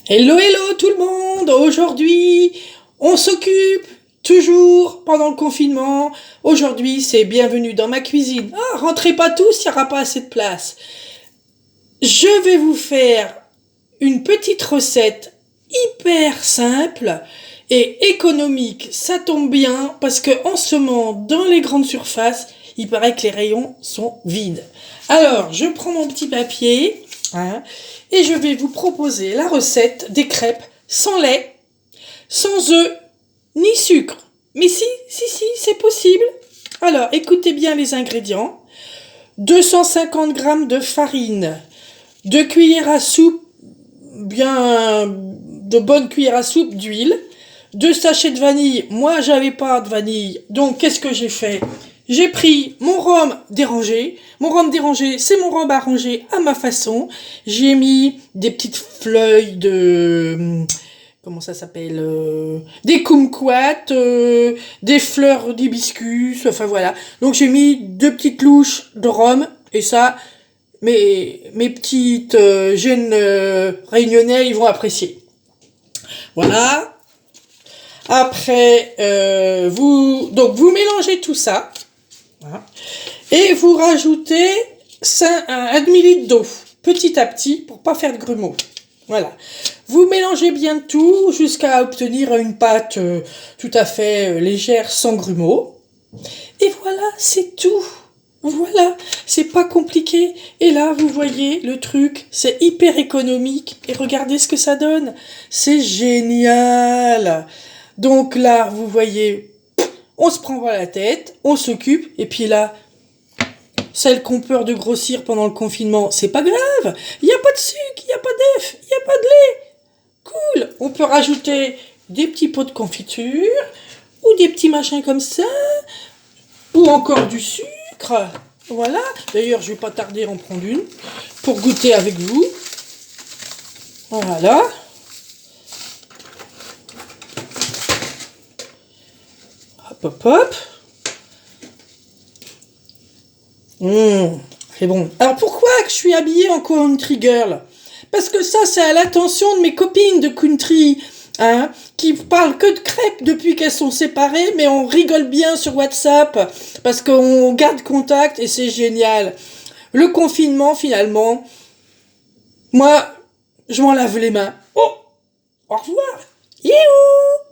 Hello, hello tout le monde. Aujourd'hui, on s'occupe toujours pendant le confinement. Aujourd'hui, c'est bienvenue dans ma cuisine. Ah, rentrez pas tous, il n'y aura pas assez de place. Je vais vous faire une petite recette hyper simple et économique. Ça tombe bien parce que en ce moment, dans les grandes surfaces, il paraît que les rayons sont vides. Alors, je prends mon petit papier, hein, et je vais vous proposer la recette des crêpes sans lait, sans œufs, ni sucre. Mais si, c'est possible. Alors, écoutez bien les ingrédients. 250 g de farine, 2 cuillères à soupe, bien de bonnes cuillères à soupe d'huile, 2 sachets de vanille. Moi, j'avais pas de vanille, donc qu'est-ce que j'ai fait? J'ai pris mon rhum dérangé. Mon rhum dérangé, c'est mon rhum arrangé à ma façon. J'ai mis des petites feuilles de... Comment ça s'appelle des kumquats, des fleurs d'hibiscus, enfin voilà. Donc j'ai mis 2 petites louches de rhum, et ça, mes petites jeunes réunionnais, ils vont apprécier. Voilà. Après, vous mélangez tout ça. Voilà. Et vous rajoutez un demi-litre d'eau, petit à petit, pour pas faire de grumeaux. Voilà. Vous mélangez bien tout jusqu'à obtenir une pâte tout à fait légère, sans grumeaux. Et voilà, c'est tout. Voilà, c'est pas compliqué. Et là, vous voyez le truc, c'est hyper économique. Et regardez ce que ça donne. C'est génial. Donc là, vous voyez, on se prend pas la tête, on s'occupe. Et puis là, celles qui ont peur de grossir pendant le confinement, c'est pas grave. Il n'y a pas de sucre, il n'y a pas d'œuf, il n'y a pas de lait. Cool. On peut rajouter des petits pots de confiture, ou des petits machins comme ça, ou encore du sucre. Voilà. D'ailleurs, je vais pas tarder à en prendre une pour goûter avec vous. Voilà. Hop, hop, hop. C'est bon. Alors pourquoi que je suis habillée en country girl? Parce que ça, c'est à l'attention de mes copines de country, hein, qui parlent que de crêpes depuis qu'elles sont séparées, mais on rigole bien sur WhatsApp, parce qu'on garde contact et c'est génial. Le confinement, finalement, moi, je m'en lave les mains. Oh, au revoir. Youhou!